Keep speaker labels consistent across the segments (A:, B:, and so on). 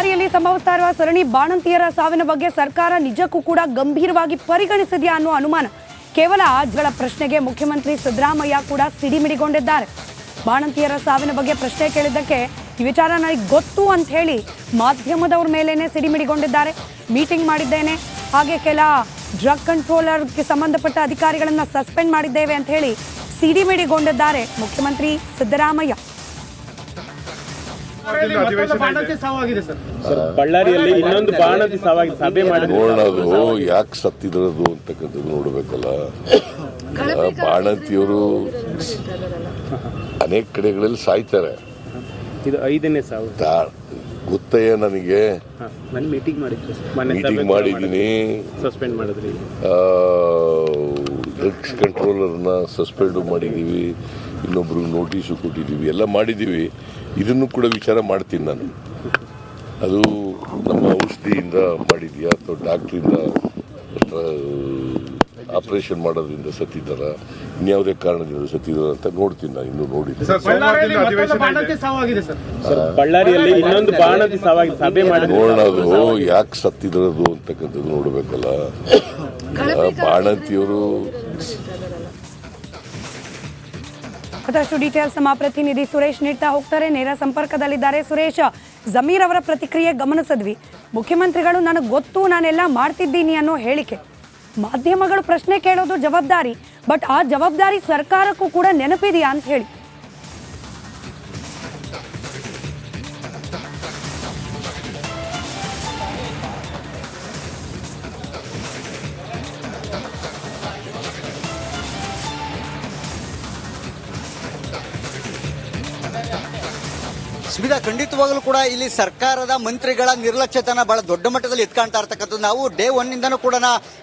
A: ದಾರಿಯಲ್ಲಿ ಸಂಭವಿಸ್ತಾ ಇರುವ ಸರಣಿ ಬಾಣಂತಿಯರ ಸಾವಿನ ಬಗ್ಗೆ ಸರ್ಕಾರ ನಿಜಕ್ಕೂ ಕೂಡ ಗಂಭೀರವಾಗಿ ಪರಿಗಣಿಸಿದೆಯಾ ಅನ್ನೋ ಅನುಮಾನ. ಕೇವಲ ಆಜ್ಗಳ ಪ್ರಶ್ನೆಗೆ ಮುಖ್ಯಮಂತ್ರಿ ಸಿದ್ದರಾಮಯ್ಯ ಕೂಡ ಸಿಡಿಮಿಡಿಗೊಂಡಿದ್ದಾರೆ. ಬಾಣಂತಿಯರ ಸಾವಿನ ಬಗ್ಗೆ ಪ್ರಶ್ನೆ ಕೇಳಿದ್ದಕ್ಕೆ ಈ ವಿಚಾರ ನನಗೆ ಗೊತ್ತು ಅಂತ ಹೇಳಿ ಮಾಧ್ಯಮದವ್ರ ಮೇಲೇನೆ ಸಿಡಿಮಿಡಿಗೊಂಡಿದ್ದಾರೆ. ಮೀಟಿಂಗ್ ಮಾಡಿದ್ದೇನೆ, ಹಾಗೆ ಕೆಲ ಡ್ರಗ್ ಕಂಟ್ರೋಲರ್ಗೆ ಸಂಬಂಧಪಟ್ಟ ಅಧಿಕಾರಿಗಳನ್ನ ಸಸ್ಪೆಂಡ್ ಮಾಡಿದ್ದೇವೆ ಅಂತ ಹೇಳಿ ಸಿಡಿಮಿಡಿಗೊಂಡಿದ್ದಾರೆ ಮುಖ್ಯಮಂತ್ರಿ ಸಿದ್ದರಾಮಯ್ಯ.
B: ಬಳ್ಳಾರಿಯಲ್ಲಿ ಇನ್ನೊಂದು ಬಾಣಂತಿ ಸಾವಾಗಿ ಸಭೆ
C: ನೋಡೋದು ಯಾಕೆ ಸತ್ತಿದ್ರದು ಅಂತಕ್ಕಂಥದ್ದು ನೋಡ್ಬೇಕಲ್ಲ. ಬಾಣಂತಿಯವರು ಅನೇಕ ಕಡೆಗಳಲ್ಲಿ ಸಾಯ್ತಾರೆ.
B: ಇದು 5ನೇ ಸಾವು
C: ಗೊತ್ತಯ್ಯ ನನಗೆ.
B: ಮೀಟಿಂಗ್
C: ಮಾಡಿದ್ದೀನಿ,
B: ಸಸ್ಪೆಂಡ್ ಮಾಡಿದ್ರಿ,
C: ಡ್ರಗ್ಸ್ ಕಂಟ್ರೋಲರ್ನ ಸಸ್ಪೆಂಡ್ ಮಾಡಿದ್ದೀವಿ, ಇನ್ನೊಬ್ರಿಗೆ ನೋಟಿಸು ಕೊಟ್ಟಿದ್ದೀವಿ, ಎಲ್ಲ ಮಾಡಿದ್ದೀವಿ. ಇದನ್ನು ಕೂಡ ವಿಚಾರ ಮಾಡ್ತೀನಿ ನಾನು. ಅದು ನಮ್ಮ ಔಷಧಿಯಿಂದ ಮಾಡಿದ್ಯಾ ಅಥವಾ ಡಾಕ್ಟ್ರಿಂದ ಆಪರೇಷನ್ ಮಾಡೋದ್ರಿಂದ ಸತ್ತಿದ್ದಾರ, ಇನ್ಯಾವುದೇ ಕಾರಣದಿಂದ ಸತ್ತಿದ್ದಾರ ಅಂತ ನೋಡ್ತೀನಿ ನಾನು. ಇನ್ನೂ ನೋಡಿದ್ದೀನಿ.
B: ಬಳ್ಳಾರಿಯಲ್ಲಿ ಇನ್ನೊಂದು ಬಾಣಂತಿ ಸಾವಾಗಿ ಸಭೆ
C: ನೋಡೋದು ಯಾಕೆ ಸತ್ತಿದ್ರದು ಅಂತಕ್ಕಂಥದ್ದು ನೋಡ್ಬೇಕಲ್ಲ. ಬಾಣಂತಿಯವರು
A: ಮತ್ತಷ್ಟು ಡೀಟೇಲ್ಸ್ ನಮ್ಮ ಪ್ರತಿನಿಧಿ ಸುರೇಶ್ ನೀಡ್ತಾ ಹೋಗ್ತಾರೆ, ನೇರ ಸಂಪರ್ಕದಲ್ಲಿದ್ದಾರೆ. ಸುರೇಶ್, ಜಮೀರ್ ಅವರ ಪ್ರತಿಕ್ರಿಯೆ ಗಮನಿಸಿದ್ವಿ. ಮುಖ್ಯಮಂತ್ರಿಗಳು ನನಗೆ ಗೊತ್ತು, ನಾನೆಲ್ಲ ಮಾಡ್ತಿದ್ದೀನಿ ಅನ್ನೋ ಹೇಳಿಕೆ. ಮಾಧ್ಯಮಗಳು ಪ್ರಶ್ನೆ ಕೇಳೋದು ಜವಾಬ್ದಾರಿ, ಬಟ್ ಆ ಜವಾಬ್ದಾರಿ ಸರ್ಕಾರಕ್ಕೂ ಕೂಡ ನೆನಪಿದೆಯಾ ಅಂತ ಹೇಳಿ.
D: ಸ್ಮಿತಾ, ಖಂಡಿತವಾಗಲೂ ಕೂಡ ಇಲ್ಲಿ ಸರ್ಕಾರದ ಮಂತ್ರಿಗಳ ನಿರ್ಲಕ್ಷ್ಯತನ ಬಹಳ ದೊಡ್ಡ ಮಟ್ಟದಲ್ಲಿ ಎತ್ಕಾಣ್ತಾ ಇರ್ತಕ್ಕಂಥದ್ದು. ನಾವು ಡೇ 1 ಕೂಡ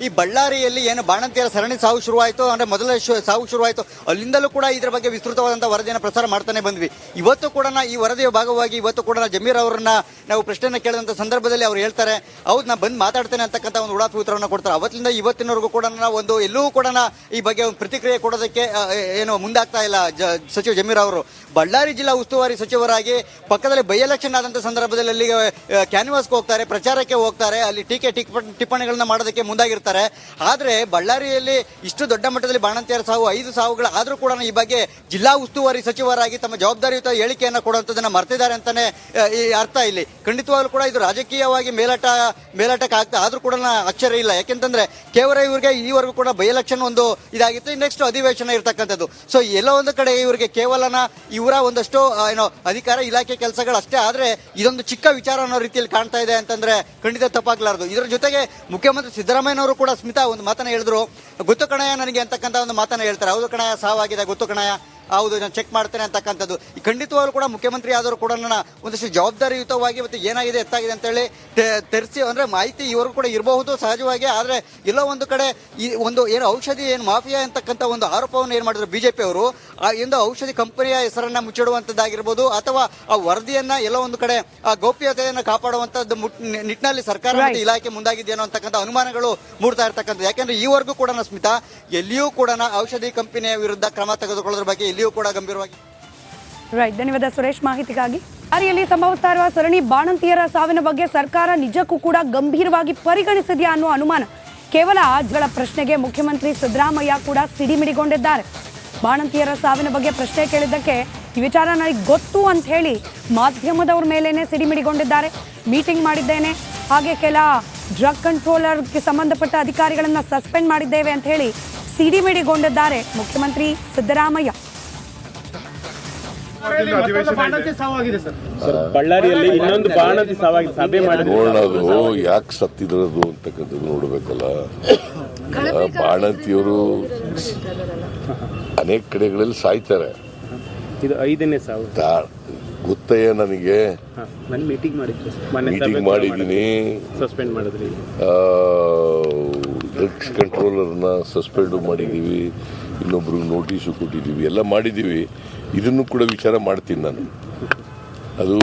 D: ಈ ಬಳ್ಳಾರಿಯಲ್ಲಿ ಏನು ಬಾಣಂತಿಯರ ಸರಣಿ ಸಾವು ಶುರುವಾಯಿತು, ಅಂದ್ರೆ ಮೊದಲ ಸಾವು ಶುರುವಾಯಿತು, ಅಲ್ಲಿಂದಲೂ ಕೂಡ ಇದರ ಬಗ್ಗೆ ವಿಸ್ತೃತವಾದಂತಹ ವರದಿಯನ್ನು ಪ್ರಸಾರ ಮಾಡ್ತಾನೆ ಬಂದ್ವಿ. ಇವತ್ತು ಕೂಡ ಈ ವರದಿಯ ಭಾಗವಾಗಿ ಇವತ್ತು ಕೂಡ ಜಮೀರ್ ಅವರನ್ನ ನಾವು ಪ್ರಶ್ನೆಯನ್ನು ಕೇಳಿದಂಥ ಸಂದರ್ಭದಲ್ಲಿ ಅವ್ರು ಹೇಳ್ತಾರೆ, ಹೌದು ನಾ ಬಂದು ಮಾತಾಡ್ತೇನೆ ಅಂತಕ್ಕಂಥ ಒಂದು ಉಡಾಫಿ ಉತ್ತರವನ್ನು ಕೊಡ್ತಾರೆ. ಅವತ್ತಿಂದ ಇವತ್ತಿನವರೆಗೂ ಕೂಡ ಒಂದು ಎಲ್ಲೂ ಕೂಡ ಈ ಬಗ್ಗೆ ಒಂದು ಪ್ರತಿಕ್ರಿಯೆ ಕೊಡೋದಕ್ಕೆ ಏನು ಮುಂದಾಗ್ತಾ ಇಲ್ಲ ಸಚಿವ ಜಮೀರ್ ಅವರು. ಬಳ್ಳಾರಿ ಜಿಲ್ಲಾ ಉಸ್ತುವಾರಿ ಸಚಿವರಾಗಿ ಪಕ್ಕದಲ್ಲಿ ಬೈ ಎಲೆಕ್ಷನ್ ಆದಂಥ ಸಂದರ್ಭದಲ್ಲಿ ಅಲ್ಲಿಗೆ ಕ್ಯಾನ್ವಾಸ್ಗೆ ಹೋಗ್ತಾರೆ, ಪ್ರಚಾರಕ್ಕೆ ಹೋಗ್ತಾರೆ, ಅಲ್ಲಿ ಟಿಪ್ಪಣಿಗಳನ್ನ ಮಾಡೋದಕ್ಕೆ ಮುಂದಾಗಿರ್ತಾರೆ. ಆದರೆ ಬಳ್ಳಾರಿಯಲ್ಲಿ ಇಷ್ಟು ದೊಡ್ಡ ಮಟ್ಟದಲ್ಲಿ ಬಾಣಂತಿಯರ ಸಾವು 5 ಸಾವುಗಳು ಆದರೂ ಕೂಡ ಈ ಬಗ್ಗೆ ಜಿಲ್ಲಾ ಉಸ್ತುವಾರಿ ಸಚಿವರಾಗಿ ತಮ್ಮ ಜವಾಬ್ದಾರಿಯುತ ಹೇಳಿಕೆಯನ್ನು ಕೊಡುವಂಥದ್ದನ್ನು ಮರ್ತಿದ್ದಾರೆ ಅಂತಾನೆ ಈ ಅರ್ಥ. ಇಲ್ಲಿ ಖಂಡಿತವಾಗ್ಲೂ ಕೂಡ ಇದು ರಾಜಕೀಯವಾಗಿ ಮೇಲಾಟಕ್ಕೆ ಆಗ್ತಾ ಆದ್ರೂ ಕೂಡ ಅಕ್ಷರ ಇಲ್ಲ. ಯಾಕೆಂತಂದ್ರೆ ಕೇವಲ ಇವರಿಗೆ ಈವರೆಗೂ ಕೂಡ ಬೈ ಎಲೆಕ್ಷನ್ ಒಂದು ಇದಾಗಿತ್ತು, ನೆಕ್ಸ್ಟ್ ಅಧಿವೇಶನ ಇರ್ತಕ್ಕಂಥದ್ದು. ಸೊ ಎಲ್ಲೋ ಒಂದು ಕಡೆ ಇವರಿಗೆ ಕೇವಲನ ಇವರ ಒಂದಷ್ಟು ಏನೋ ಅಧಿಕಾರ ಇಲಾಖೆ ಕೆಲಸಗಳು ಅಷ್ಟೇ. ಆದ್ರೆ ಇದೊಂದು ಚಿಕ್ಕ ವಿಚಾರ ಅನ್ನೋ ರೀತಿಯಲ್ಲಿ ಕಾಣ್ತಾ ಇದೆ ಅಂತಂದ್ರೆ ಖಂಡಿತ ತಪ್ಪಾಗ್ಲಾರ್ದು. ಇದರ ಜೊತೆಗೆ ಮುಖ್ಯಮಂತ್ರಿ ಸಿದ್ದರಾಮಯ್ಯನವರು ಕೂಡ ಸ್ಮಿತಾ ಒಂದು ಮಾತನ್ನ ಹೇಳಿದ್ರು, ಗೊತ್ತು ಕಣಯ್ಯ ನನಗೆ ಅಂತಕ್ಕಂಥ ಒಂದು ಮಾತನ್ನ ಹೇಳ್ತಾರೆ. ಹೌದು ಕಣಯ್ಯ ಸಾವಾಗಿದೆ, ಗೊತ್ತು ಕಣಯ್ಯ, ಹೌದು ನಾನು ಚೆಕ್ ಮಾಡ್ತೇನೆ ಅಂತಕ್ಕಂಥದ್ದು. ಈ ಖಂಡಿತವಾಗ್ಲೂ ಕೂಡ ಮುಖ್ಯಮಂತ್ರಿ ಆದರೂ ಕೂಡ ಒಂದಷ್ಟು ಜವಾಬ್ದಾರಿಯುತವಾಗಿ ಮತ್ತು ಏನಾಗಿದೆ ಎತ್ತಾಗಿದೆ ಅಂತೇಳಿ ತೆರೆಸಿ ಅಂದ್ರೆ ಮಾಹಿತಿ ಇವರು ಕೂಡ ಇರಬಹುದು ಸಹಜವಾಗಿ. ಆದರೆ ಎಲ್ಲೋ ಒಂದು ಕಡೆ ಈ ಒಂದು ಏನು ಔಷಧಿ ಏನು ಮಾಫಿಯಾ ಅಂತಕ್ಕಂಥ ಒಂದು ಆರೋಪವನ್ನು ಏನು ಮಾಡಿದ್ರು ಬಿಜೆಪಿ ಅವರು, ಆ ಒಂದು ಔಷಧಿ ಕಂಪನಿಯ ಹೆಸರನ್ನ ಮುಚ್ಚಿಡುವಂಥದ್ದಾಗಿರ್ಬೋದು ಅಥವಾ ಆ ವರದಿಯನ್ನ ಎಲ್ಲೋ ಒಂದು ಕಡೆ ಆ ಗೌಪ್ಯತೆಯನ್ನು ಕಾಪಾಡುವಂಥದ್ದು ನಿಟ್ಟಿನಲ್ಲಿ ಸರ್ಕಾರ ಮತ್ತು ಇಲಾಖೆ ಮುಂದಾಗಿದೆಯೋ ಅಂತಕ್ಕಂಥ ಅನುಮಾನಗಳು ಮೂಡ್ತಾ ಇರ್ತಕ್ಕಂಥದ್ದು. ಯಾಕೆಂದ್ರೆ ಈವರೆಗೂ ಕೂಡ ಸ್ಮಿತಾ ಎಲ್ಲಿಯೂ ಕೂಡ ಔಷಧಿ ಕಂಪನಿಯ ವಿರುದ್ಧ ಕ್ರಮ ತೆಗೆದುಕೊಳ್ಳೋದ್ರ ಬಗ್ಗೆ ಕೂಡ ಗಂಭೀರವಾಗಿ.
A: ರೈಟ್, ಧನ್ಯವಾದ ಸುರೇಶ್ ಮಾಹಿತಿಗಾಗಿ. ದಾರಿಯಲ್ಲಿ ಸಂಭವಿಸ್ತಾ ಇರುವ ಸರಣಿ ಬಾಣಂತಿಯರ ಸಾವಿನ ಬಗ್ಗೆ ಸರ್ಕಾರ ನಿಜಕ್ಕೂ ಕೂಡ ಗಂಭೀರವಾಗಿ ಪರಿಗಣಿಸಿದೆಯಾ ಅನ್ನೋ ಅನುಮಾನ. ಕೇವಲ ಆಜ್ಗಳ ಪ್ರಶ್ನೆಗೆ ಮುಖ್ಯಮಂತ್ರಿ ಸಿದ್ದರಾಮಯ್ಯ ಕೂಡ ಸಿಡಿಮಿಡಿಗೊಂಡಿದ್ದಾರೆ. ಬಾಣಂತಿಯರ ಸಾವಿನ ಬಗ್ಗೆ ಪ್ರಶ್ನೆ ಕೇಳಿದ್ದಕ್ಕೆ ಈ ವಿಚಾರ ನನಗೆ ಗೊತ್ತು ಅಂತ ಹೇಳಿ ಮಾಧ್ಯಮದವ್ರ ಮೇಲೇನೆ ಸಿಡಿಮಿಡಿಗೊಂಡಿದ್ದಾರೆ. ಮೀಟಿಂಗ್ ಮಾಡಿದ್ದೇನೆ, ಹಾಗೆ ಕೆಲ ಡ್ರಗ್ ಕಂಟ್ರೋಲರ್ಗೆ ಸಂಬಂಧಪಟ್ಟ ಅಧಿಕಾರಿಗಳನ್ನ ಸಸ್ಪೆಂಡ್ ಮಾಡಿದ್ದೇವೆ ಅಂತ ಹೇಳಿ ಸಿಡಿಮಿಡಿಗೊಂಡಿದ್ದಾರೆ ಮುಖ್ಯಮಂತ್ರಿ ಸಿದ್ದರಾಮಯ್ಯ.
B: ಬಳ್ಳಾರಿಯಲ್ಲಿ ಇನ್ನೊಂದು ಬಾಣಂತಿ ಸಾವಾಗಿ ಸಭೆ
C: ನೋಡೋದು ಯಾಕೆ ಸತ್ತಿದ್ರದು ಅಂತಕ್ಕಂಥದ್ದು ನೋಡ್ಬೇಕಲ್ಲ. ಬಾಣಂತಿಯವರು ಅನೇಕ ಕಡೆಗಳಲ್ಲಿ ಸಾಯ್ತಾರೆ.
B: ಇದು 5ನೇ ಸಾವು
C: ಗೊತ್ತಯ್ಯ ನನಗೆ.
B: ಮೀಟಿಂಗ್
C: ಮಾಡಿದ್ದೀನಿ,
B: ಸಸ್ಪೆಂಡ್ ಮಾಡಿದ್ರಿ,
C: ಡ್ರಗ್ಸ್ ಕಂಟ್ರೋಲರ್ನ ಸಸ್ಪೆಂಡ್ ಮಾಡಿದ್ದೀವಿ, ಇನ್ನೊಬ್ರಿಗೆ ನೋಟಿಸು ಕೊಟ್ಟಿದ್ದೀವಿ, ಎಲ್ಲ ಮಾಡಿದ್ದೀವಿ. ಇದನ್ನು ಕೂಡ ವಿಚಾರ ಮಾಡ್ತೀನಿ ನಾನು. ಅದು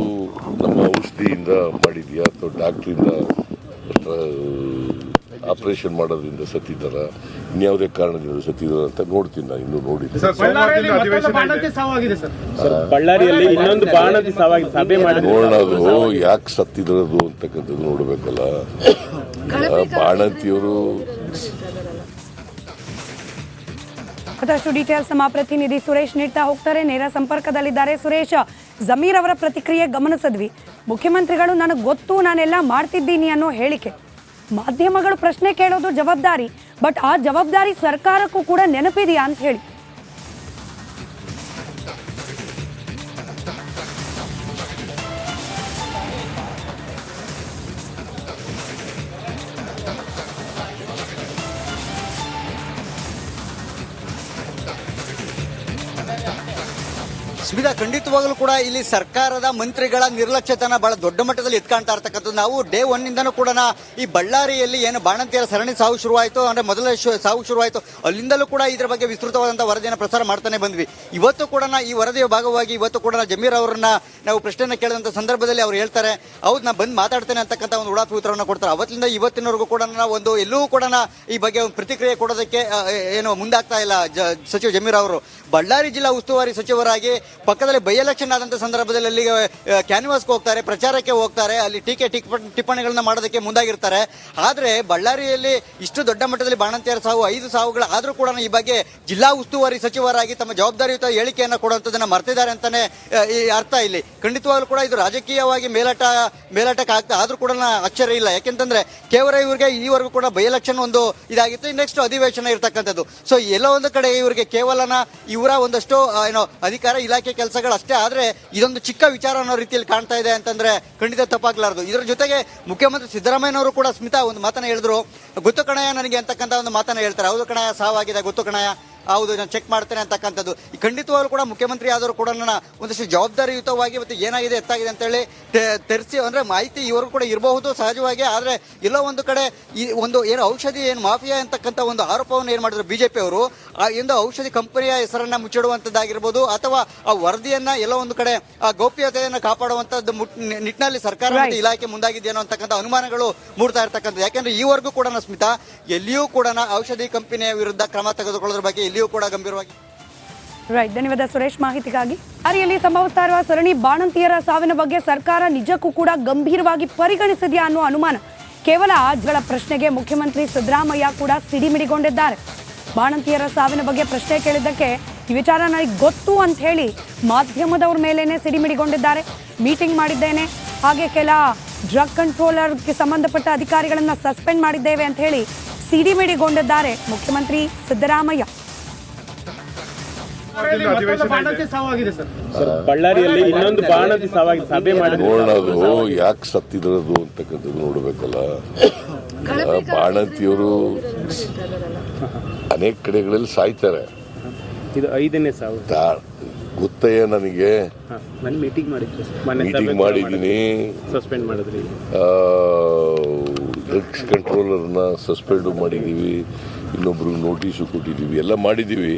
C: ನಮ್ಮ ಔಷಧಿಯಿಂದ ಮಾಡಿದ್ಯಾ ಅಥವಾ ಡಾಕ್ಟ್ರಿಂದ ಆಪರೇಷನ್ ಮಾಡೋದ್ರಿಂದ ಸತ್ತಿದ್ದಾರ, ಇನ್ಯಾವುದೇ ಕಾರಣದಿಂದ ಸತ್ತಿದ್ದಾರ ಅಂತ ನೋಡ್ತೀನಿ ನಾನು, ಇನ್ನೂ ನೋಡಿದ್ದೀನಿ.
B: ಬಳ್ಳಾರಿಯಲ್ಲಿ ಇನ್ನೊಂದು ಬಾಣಂತಿ ಸಾವಾಗಿದೆ, ಸಭೆ ಮಾಡಿ
C: ನೋಡೋಣ ಅದು ಯಾಕೆ ಸತ್ತಿದ್ರದು ಅಂತಕ್ಕಂಥದ್ದು ನೋಡಬೇಕಲ್ಲ. ಬಾಣಂತಿಯವರು
A: ಮತ್ತಷ್ಟು ಡೀಟೇಲ್ಸ್ ನಮ್ಮ ಪ್ರತಿನಿಧಿ ಸುರೇಶ್ ನೀಡ್ತಾ ಹೋಗ್ತಾರೆ, ನೇರ ಸಂಪರ್ಕದಲ್ಲಿದ್ದಾರೆ. ಸುರೇಶ್, ಜಮೀರ್ ಅವರ ಪ್ರತಿಕ್ರಿಯೆ ಗಮನಿಸಿದ್ವಿ. ಮುಖ್ಯಮಂತ್ರಿಗಳು ನನಗೆ ಗೊತ್ತು, ನಾನೆಲ್ಲ ಮಾಡ್ತಿದ್ದೀನಿ ಅನ್ನೋ ಹೇಳಿಕೆ. ಮಾಧ್ಯಮಗಳು ಪ್ರಶ್ನೆ ಕೇಳೋದು ಜವಾಬ್ದಾರಿ, ಬಟ್ ಆ ಜವಾಬ್ದಾರಿ ಸರ್ಕಾರಕ್ಕೂ ಕೂಡ ನೆನಪಿದೆಯಾ ಅಂತ ಹೇಳಿ.
D: ಸ್ಮಿತಾ, ಖಂಡಿತವಾಗಲೂ ಕೂಡ ಇಲ್ಲಿ ಸರ್ಕಾರದ ಮಂತ್ರಿಗಳ ನಿರ್ಲಕ್ಷ್ಯತನ ಬಹಳ ದೊಡ್ಡ ಮಟ್ಟದಲ್ಲಿ ಎತ್ಕಾಣ್ತಾ ಇರ್ತಕ್ಕಂಥದ್ದು. ನಾವು ಡೇ ಒನ್ನಿಂದನೂ ಕೂಡ ಈ ಬಳ್ಳಾರಿಯಲ್ಲಿ ಏನು ಬಾಣಂತಿಯರ ಸರಣಿ ಸಾವು ಶುರುವಾಯಿತು, ಅಂದ್ರೆ ಮೊದಲ ಸಾವು ಶುರುವಾಯಿತು, ಅಲ್ಲಿಂದಲೂ ಕೂಡ ಇದರ ಬಗ್ಗೆ ವಿಸ್ತೃತವಾದಂತಹ ವರದಿಯನ್ನು ಪ್ರಸಾರ ಮಾಡ್ತಾನೆ ಬಂದ್ವಿ. ಇವತ್ತು ಕೂಡ ಈ ವರದಿಯ ಭಾಗವಾಗಿ ಇವತ್ತು ಕೂಡ ಜಮೀರ್ ಅವರನ್ನ ನಾವು ಪ್ರಶ್ನೆಯನ್ನು ಕೇಳಿದಂಥ ಸಂದರ್ಭದಲ್ಲಿ ಅವ್ರು ಹೇಳ್ತಾರೆ, ಹೌದು ನಾ ಬಂದು ಮಾತಾಡ್ತೇನೆ ಅಂತಕ್ಕಂಥ ಒಂದು ಉಡಾಫಿ ಉತ್ತರವನ್ನು ಕೊಡ್ತಾರೆ. ಅವತ್ತಿಂದ ಇವತ್ತಿನವರೆಗೂ ಕೂಡ ಒಂದು ಎಲ್ಲೂ ಕೂಡ ಈ ಬಗ್ಗೆ ಒಂದು ಪ್ರತಿಕ್ರಿಯೆ ಕೊಡೋದಕ್ಕೆ ಏನು ಮುಂದಾಗ್ತಾ ಇಲ್ಲ ಸಚಿವ ಜಮೀರ್ ಅವರು. ಬಳ್ಳಾರಿ ಜಿಲ್ಲಾ ಉಸ್ತುವಾರಿ ಸಚಿವರಾಗಿ ಪಕ್ಕದಲ್ಲಿ ಬೈ ಎಲೆಕ್ಷನ್ ಆದಂಥ ಸಂದರ್ಭದಲ್ಲಿ ಅಲ್ಲಿಗೆ ಕ್ಯಾನ್ವಾಸ್ಗೆ ಹೋಗ್ತಾರೆ, ಪ್ರಚಾರಕ್ಕೆ ಹೋಗ್ತಾರೆ, ಅಲ್ಲಿ ಟಿಪ್ಪಣಿಗಳನ್ನ ಮಾಡೋದಕ್ಕೆ ಮುಂದಾಗಿರ್ತಾರೆ. ಆದರೆ ಬಳ್ಳಾರಿಯಲ್ಲಿ ಇಷ್ಟು ದೊಡ್ಡ ಮಟ್ಟದಲ್ಲಿ ಬಾಣಂತಿಯರ ಸಾವು 5 ಸಾವುಗಳು ಆದರೂ ಕೂಡ ಈ ಬಗ್ಗೆ ಜಿಲ್ಲಾ ಉಸ್ತುವಾರಿ ಸಚಿವರಾಗಿ ತಮ್ಮ ಜವಾಬ್ದಾರಿಯುತ ಹೇಳಿಕೆಯನ್ನು ಕೊಡುವಂಥದ್ದನ್ನ ಮರ್ತಿದ್ದಾರೆ ಅಂತಾನೆ ಈ ಅರ್ಥ. ಇಲ್ಲಿ ಖಂಡಿತವಾಗ್ಲೂ ಕೂಡ ಇದು ರಾಜಕೀಯವಾಗಿ ಮೇಲಾಟಕ್ಕೆ ಆಗ್ತಾ ಆದ್ರೂ ಕೂಡ ಅಕ್ಷರ ಇಲ್ಲ. ಯಾಕೆಂತಂದ್ರೆ ಕೇವಲ ಇವರಿಗೆ ಈವರೆಗೂ ಕೂಡ ಬೈ ಎಲೆಕ್ಷನ್ ಒಂದು ಇದಾಗಿತ್ತು, ನೆಕ್ಸ್ಟ್ ಅಧಿವೇಶನ ಇರ್ತಕ್ಕಂಥದ್ದು. ಸೊ ಎಲ್ಲೋ ಒಂದು ಕಡೆ ಇವರಿಗೆ ಕೇವಲನ ಇವರ ಒಂದಷ್ಟು ಏನೋ ಅಧಿಕಾರ ಇಲಾಖೆ ಕೆಲಸಗಳು ಅಷ್ಟೇ. ಆದ್ರೆ ಇದೊಂದು ಚಿಕ್ಕ ವಿಚಾರ ಅನ್ನೋ ರೀತಿಯಲ್ಲಿ ಕಾಣ್ತಾ ಇದೆ ಅಂತಂದ್ರೆ ಖಂಡಿತ ತಪ್ಪಾಗ್ಲಾರ್ದು. ಇದರ ಜೊತೆಗೆ ಮುಖ್ಯಮಂತ್ರಿ ಸಿದ್ದರಾಮಯ್ಯನವರು ಕೂಡ ಸ್ಮಿತಾ ಒಂದು ಮಾತನ್ನ ಹೇಳಿದ್ರು, ಗೊತ್ತು ಕಣಯ್ಯ ನನಗೆ ಅಂತಕ್ಕಂಥ ಒಂದು ಮಾತನ್ನ ಹೇಳ್ತಾರೆ. ಹೌದು ಕಣಯ್ಯ ಸಾವಾಗಿದೆ, ಗೊತ್ತು ಕಣಯ್ಯ, ಹೌದು ನಾನು ಚೆಕ್ ಮಾಡ್ತೇನೆ ಅಂತಕ್ಕಂಥದ್ದು. ಈ ಖಂಡಿತವಾಗ್ಲೂ ಕೂಡ ಮುಖ್ಯಮಂತ್ರಿ ಆದರೂ ಕೂಡ ಒಂದಷ್ಟು ಜವಾಬ್ದಾರಿಯುತವಾಗಿ ಮತ್ತು ಏನಾಗಿದೆ ಎತ್ತಾಗಿದೆ ಅಂತೇಳಿ ತೆರೆಸಿ ಅಂದ್ರೆ ಮಾಹಿತಿ ಇವರು ಕೂಡ ಇರಬಹುದು ಸಹಜವಾಗಿ. ಆದರೆ ಎಲ್ಲೋ ಒಂದು ಕಡೆ ಈ ಒಂದು ಏನು ಔಷಧಿ ಏನು ಮಾಫಿಯಾ ಅಂತಕ್ಕಂಥ ಒಂದು ಆರೋಪವನ್ನು ಏನು ಮಾಡಿದ್ರು ಬಿಜೆಪಿ ಅವರು, ಆ ಒಂದು ಔಷಧಿ ಕಂಪನಿಯ ಹೆಸರನ್ನ ಮುಚ್ಚಿಡುವಂಥದ್ದಾಗಿರ್ಬೋದು, ಅಥವಾ ಆ ವರದಿಯನ್ನ ಎಲ್ಲೋ ಒಂದು ಕಡೆ ಆ ಗೌಪ್ಯತೆಯನ್ನು ಕಾಪಾಡುವಂಥದ್ದು ನಿಟ್ಟಿನಲ್ಲಿ ಸರ್ಕಾರ ಮತ್ತು ಇಲಾಖೆ ಮುಂದಾಗಿದೆಯೋ ಅಂತಕ್ಕಂಥ ಅನುಮಾನಗಳು ಮೂಡ್ತಾ ಇರ್ತಕ್ಕಂಥದ್ದು. ಯಾಕೆಂದ್ರೆ ಈವರೆಗೂ ಕೂಡ ಸ್ಮಿತಾ ಎಲ್ಲಿಯೂ ಕೂಡ ಔಷಧಿ ಕಂಪನಿಯ ವಿರುದ್ಧ ಕ್ರಮ ತೆಗೆದುಕೊಳ್ಳೋದ್ರ ಬಗ್ಗೆ ಎಲ್ಲಿಯೂ ಕೂಡ ಗಂಭೀರವಾಗಿ.
A: ರೈಟ್, ಧನ್ಯವಾದ ಸುರೇಶ್ ಮಾಹಿತಿಗಾಗಿ. ಬಳ್ಳಾರಿಯಲ್ಲಿ ಸಂಭವಿಸ್ತಾ ಇರುವ ಸರಣಿ ಬಾಣಂತಿಯರ ಸಾವಿನ ಬಗ್ಗೆ ಸರ್ಕಾರ ನಿಜಕ್ಕೂ ಕೂಡ ಗಂಭೀರವಾಗಿ ಪರಿಗಣಿಸಿದೆಯಾ ಅನ್ನೋ ಅನುಮಾನ. ಕೇವಲ ಆಜ್ಗಳ ಪ್ರಶ್ನೆಗೆ ಮುಖ್ಯಮಂತ್ರಿ ಸಿದ್ದರಾಮಯ್ಯ ಕೂಡ ಸಿಡಿಮಿಡಿಗೊಂಡಿದ್ದಾರೆ. ಬಾಣಂತಿಯರ ಸಾವಿನ ಬಗ್ಗೆ ಪ್ರಶ್ನೆ ಕೇಳಿದ್ದಕ್ಕೆ ಈ ವಿಚಾರ ನನಗೆ ಗೊತ್ತು ಅಂತ ಹೇಳಿ ಮಾಧ್ಯಮದವ್ರ ಮೇಲೇನೆ ಸಿಡಿಮಿಡಿಗೊಂಡಿದ್ದಾರೆ. ಮೀಟಿಂಗ್ ಮಾಡಿದ್ದೇನೆ, ಹಾಗೆ ಕೆಲ ಡ್ರಗ್ ಕಂಟ್ರೋಲರ್ಗೆ ಸಂಬಂಧಪಟ್ಟ ಅಧಿಕಾರಿಗಳನ್ನ ಸಸ್ಪೆಂಡ್ ಮಾಡಿದ್ದೇವೆ ಅಂತ ಹೇಳಿ ಸಿಡಿಮಿಡಿಗೊಂಡಿದ್ದಾರೆ ಮುಖ್ಯಮಂತ್ರಿ ಸಿದ್ದರಾಮಯ್ಯ.
B: ಬಳ್ಳಾರಿಯಲ್ಲಿ ಇನ್ನೊಂದು ಬಾಣಂತಿ ಸಾವಾಗಿದೆ, ಸಭೆ ಮಾಡಿ
C: ನೋಡೋಣ ಅದು ಯಾಕೆ ಸತ್ತಿದ್ರದು ಅಂತಕ್ಕಂಥದ್ದು ನೋಡಬೇಕಲ್ಲ. ಬಾಣಂತಿಯವರು ಅನೇಕ ಕಡೆಗಳಲ್ಲಿ ಸಾಯ್ತಾರೆ.
B: ಇದು 5ನೇ ಸಾವು.
C: ಗೊತ್ತಯ್ಯ ನನಗೆ,
B: ಮೀಟಿಂಗ್
C: ಮಾಡಿದ್ದೀನಿ,
B: ಸಸ್ಪೆಂಡ್ ಮಾಡಿದ್ರಿ,
C: ಡ್ರಗ್ಸ್ ಕಂಟ್ರೋಲರ್ನ ಸಸ್ಪೆಂಡ್ ಮಾಡಿದ್ದೀವಿ, ಇನ್ನೊಬ್ರಿಗೆ ನೋಟಿಸು ಕೊಟ್ಟಿದ್ದೀವಿ, ಎಲ್ಲ ಮಾಡಿದ್ದೀವಿ.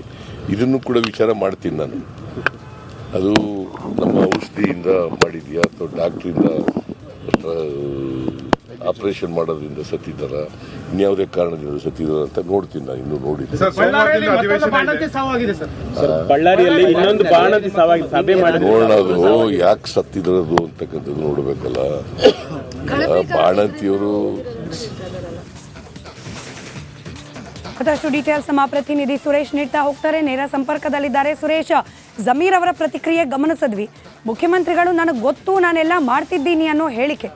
C: ಇದನ್ನು ಕೂಡ ವಿಚಾರ ಮಾಡ್ತೀನಿ ನಾನು. ಅದು ನಮ್ಮ ಔಷಧಿಯಿಂದ ಮಾಡಿದ್ಯಾ ಅಥವಾ ಡಾಕ್ಟ್ರಿಂದ ಆಪರೇಷನ್ ಮಾಡೋದ್ರಿಂದ ಸತ್ತಿದ್ದಾರ, ಇನ್ಯಾವುದೇ ಕಾರಣದಿಂದ ಸತ್ತಿದ್ದಾರ ಅಂತ ನೋಡ್ತೀನಿ ನಾನು, ಇನ್ನೂ ನೋಡಿದ್ದೀನಿ.
B: ಬಳ್ಳಾರಿಯಲ್ಲಿ ಇನ್ನೊಂದು ಬಾಣಂತಿ ಸಾವಾಗಿದೆ, ಸಭೆ ಮಾಡಿ
C: ನೋಡೋಣ ಅದು ಯಾಕೆ ಸತ್ತಿದ್ರದು ಅಂತಕ್ಕಂಥದ್ದು ನೋಡಬೇಕಲ್ಲ. ಬಾಣಂತಿಯವರು
A: ಮತ್ತಷ್ಟು ಡೀಟೇಲ್ಸ್ ನಮ್ಮ ಪ್ರತಿನಿಧಿ ಸುರೇಶ್ ನೀಡ್ತಾ ಹೋಗ್ತಾರೆ, ನೇರ ಸಂಪರ್ಕದಲ್ಲಿದ್ದಾರೆ. ಸುರೇಶ್, ಜಮೀರ್ ಅವರ ಪ್ರತಿಕ್ರಿಯೆ ಗಮನಿಸಿದ್ವಿ. ಮುಖ್ಯಮಂತ್ರಿಗಳು ನನಗೆ ಗೊತ್ತು, ನಾನೆಲ್ಲ ಮಾಡ್ತಿದ್ದೀನಿ ಅನ್ನೋ ಹೇಳಿಕೆ.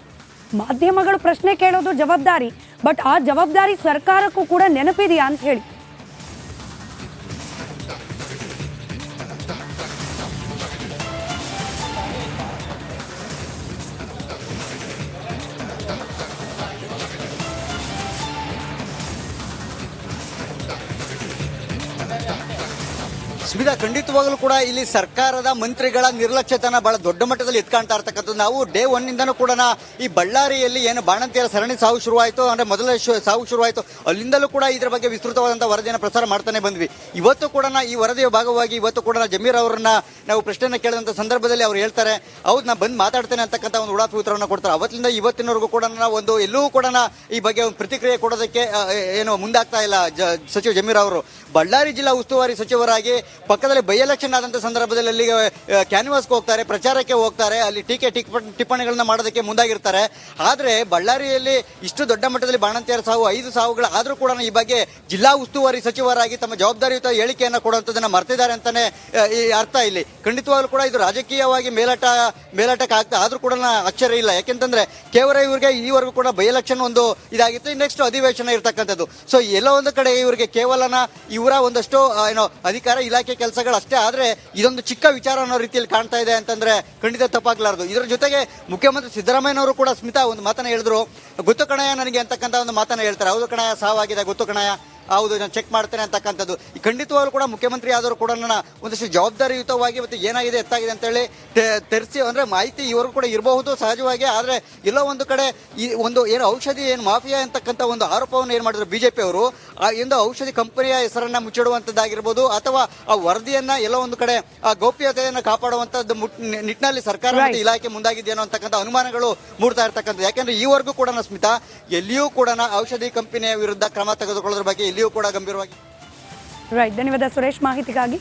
A: ಮಾಧ್ಯಮಗಳು ಪ್ರಶ್ನೆ ಕೇಳೋದು ಜವಾಬ್ದಾರಿ, ಬಟ್ ಆ ಜವಾಬ್ದಾರಿ ಸರ್ಕಾರಕ್ಕೂ ಕೂಡ ನೆನಪಿದೆಯಾ ಅಂತ ಹೇಳಿ.
D: ಸ್ಮಿತಾ, ಖಂಡಿತವಾಗಲೂ ಕೂಡ ಇಲ್ಲಿ ಸರ್ಕಾರದ ಮಂತ್ರಿಗಳ ನಿರ್ಲಕ್ಷ್ಯತನ ಬಹಳ ದೊಡ್ಡ ಮಟ್ಟದಲ್ಲಿ ಎತ್ಕಾಣ್ತಾ ಇರ್ತಕ್ಕಂಥದ್ದು. ನಾವು ಡೇ ಒನ್ ಇಂದನೂ ಕೂಡ ಈ ಬಳ್ಳಾರಿಯಲ್ಲಿ ಏನು ಬಾಣಂತಿಯರ ಸರಣಿ ಸಾವು ಶುರುವಾಯಿತು ಅಂದ್ರೆ ಮೊದಲ ಸಾವು ಶುರುವಾಯಿತು, ಅಲ್ಲಿಂದಲೂ ಕೂಡ ಇದರ ಬಗ್ಗೆ ವಿಸ್ತೃತವಾದಂತಹ ವರದಿಯನ್ನು ಪ್ರಸಾರ ಮಾಡ್ತಾನೆ ಬಂದ್ವಿ. ಇವತ್ತು ಕೂಡ ಈ ವರದಿಯ ಭಾಗವಾಗಿ ಇವತ್ತು ಕೂಡ ಜಮೀರ್ ಅವರನ್ನ ನಾವು ಪ್ರಶ್ನೆಯನ್ನು ಕೇಳಿದಂಥ ಸಂದರ್ಭದಲ್ಲಿ ಅವ್ರು ಹೇಳ್ತಾರೆ, ಹೌದು ನಾ ಬಂದು ಮಾತಾಡ್ತೇನೆ ಅಂತಕ್ಕಂಥ ಒಂದು ಉಡಾಫಿ ಉತ್ತರವನ್ನು ಕೊಡ್ತಾರೆ. ಅವತ್ತಿಂದ ಇವತ್ತಿನವರೆಗೂ ಕೂಡ ಒಂದು ಎಲ್ಲೂ ಕೂಡ ಈ ಬಗ್ಗೆ ಒಂದು ಪ್ರತಿಕ್ರಿಯೆ ಕೊಡೋದಕ್ಕೆ ಏನು ಮುಂದಾಗ್ತಾ ಇಲ್ಲ ಸಚಿವ ಜಮೀರ್ ಅವರು. ಬಳ್ಳಾರಿ ಜಿಲ್ಲಾ ಉಸ್ತುವಾರಿ ಸಚಿವರಾಗಿ ಪಕ್ಕದಲ್ಲಿ ಬೈ ಎಲೆಕ್ಷನ್ ಆದಂಥ ಸಂದರ್ಭದಲ್ಲಿ ಅಲ್ಲಿಗೆ ಕ್ಯಾನ್ವಾಸ್ಗೆ ಹೋಗ್ತಾರೆ, ಪ್ರಚಾರಕ್ಕೆ ಹೋಗ್ತಾರೆ, ಅಲ್ಲಿ ಟಿಪ್ಪಣಿಗಳನ್ನ ಮಾಡೋದಕ್ಕೆ ಮುಂದಾಗಿರ್ತಾರೆ. ಆದರೆ ಬಳ್ಳಾರಿಯಲ್ಲಿ ಇಷ್ಟು ದೊಡ್ಡ ಮಟ್ಟದಲ್ಲಿ ಬಾಣಂತಿಯರ ಸಾವು 5 ಸಾವುಗಳು ಆದರೂ ಕೂಡ ಈ ಬಗ್ಗೆ ಜಿಲ್ಲಾ ಉಸ್ತುವಾರಿ ಸಚಿವರಾಗಿ ತಮ್ಮ ಜವಾಬ್ದಾರಿಯುತ ಹೇಳಿಕೆಯನ್ನು ಕೊಡುವಂಥದ್ದನ್ನು ಮರ್ತಿದ್ದಾರೆ ಅಂತಾನೆ ಈ ಅರ್ಥ. ಇಲ್ಲಿ ಖಂಡಿತವಾಗ್ಲೂ ಕೂಡ ಇದು ರಾಜಕೀಯವಾಗಿ ಮೇಲಾಟಕ್ಕೆ ಆಗ್ತಾ ಆದ್ರೂ ಕೂಡ ಆಶ್ಚರ್ಯ ಇಲ್ಲ. ಯಾಕೆಂತಂದ್ರೆ ಕೇವಲ ಇವರಿಗೆ ಈವರೆಗೂ ಕೂಡ ಬೈ ಎಲೆಕ್ಷನ್ ಒಂದು ಇದಾಗಿತ್ತು, ನೆಕ್ಸ್ಟ್ ಅಧಿವೇಶನ ಇರ್ತಕ್ಕಂಥದ್ದು. ಸೊ ಎಲ್ಲೋ ಒಂದು ಕಡೆ ಇವರಿಗೆ ಕೇವಲನ ಇವರ ಒಂದಷ್ಟು ಏನೋ ಅಧಿಕಾರ ಇಲಾಖೆ ಕೆಲಸಗಳು ಅಷ್ಟೇ, ಆದ್ರೆ ಇದೊಂದು ಚಿಕ್ಕ ವಿಚಾರ ಅನ್ನೋ ರೀತಿಯಲ್ಲಿ ಕಾಣ್ತಾ ಇದೆ ಅಂತಂದ್ರೆ ಖಂಡಿತ ತಪ್ಪಾಗ್ಲಾರ್ದು. ಇದರ ಜೊತೆಗೆ ಮುಖ್ಯಮಂತ್ರಿ ಸಿದ್ದರಾಮಯ್ಯನವರು ಕೂಡ ಸ್ಮಿತಾ ಒಂದು ಮಾತನ್ನ ಹೇಳಿದ್ರು, ಗೊತ್ತು ಕಣಯ್ಯ ನನಗೆ ಅಂತಕ್ಕಂಥ ಒಂದು ಮಾತನ್ನ ಹೇಳ್ತಾರೆ. ಹೌದು ಕಣಯ್ಯ ಸಾವಾಗಿದೆ, ಗೊತ್ತು ಕಣಯ್ಯ, ಹೌದು ನಾನು ಚೆಕ್ ಮಾಡ್ತೇನೆ ಅಂತಕ್ಕಂಥದ್ದು. ಖಂಡಿತವಾಗ್ಲೂ ಕೂಡ ಮುಖ್ಯಮಂತ್ರಿ ಆದರೂ ಕೂಡ ಒಂದಷ್ಟು ಜವಾಬ್ದಾರಿಯುತವಾಗಿ ಮತ್ತು ಏನಾಗಿದೆ ಎತ್ತಾಗಿದೆ ಅಂತೇಳಿ ತೆರೆಸಿ ಅಂದ್ರೆ ಮಾಹಿತಿ ಇವರೆಗೂ ಕೂಡ ಇರಬಹುದು ಸಹಜವಾಗಿ. ಆದರೆ ಎಲ್ಲೋ ಒಂದು ಕಡೆ ಈ ಒಂದು ಏನು ಔಷಧಿ ಏನು ಮಾಫಿಯಾ ಅಂತಕ್ಕಂಥ ಒಂದು ಆರೋಪವನ್ನು ಏನು ಮಾಡಿದ್ರು ಬಿಜೆಪಿ ಅವರು, ಆ ಒಂದು ಔಷಧಿ ಕಂಪನಿಯ ಹೆಸರನ್ನ ಮುಚ್ಚಿಡುವಂಥದ್ದಾಗಿರ್ಬೋದು ಅಥವಾ ಆ ವರದಿಯನ್ನ ಎಲ್ಲೋ ಒಂದು ಕಡೆ ಆ ಗೌಪ್ಯತೆಯನ್ನು ಕಾಪಾಡುವಂಥದ್ದು ನಿಟ್ಟಿನಲ್ಲಿ ಸರ್ಕಾರ ಮತ್ತು ಇಲಾಖೆ ಮುಂದಾಗಿದೆಯೋ ಅಂತಕ್ಕಂಥ ಅನುಮಾನಗಳು ಮೂಡ್ತಾ ಇರ್ತಕ್ಕಂಥದ್ದು. ಯಾಕೆಂದ್ರೆ ಈವರೆಗೂ ಕೂಡ ಸ್ಮಿತಾ ಎಲ್ಲಿಯೂ ಕೂಡ ಔಷಧಿ ಕಂಪನಿಯ ವಿರುದ್ಧ ಕ್ರಮ ತೆಗೆದುಕೊಳ್ಳೋದ್ರ ಬಗ್ಗೆ ಎಲ್ಲಿಯೂ ಕೂಡ ಗಂಭೀರವಾಗಿ.
A: ರೈಟ್, ಧನ್ಯವಾದ ಸುರೇಶ್ ಮಾಹಿತಿಗಾಗಿ.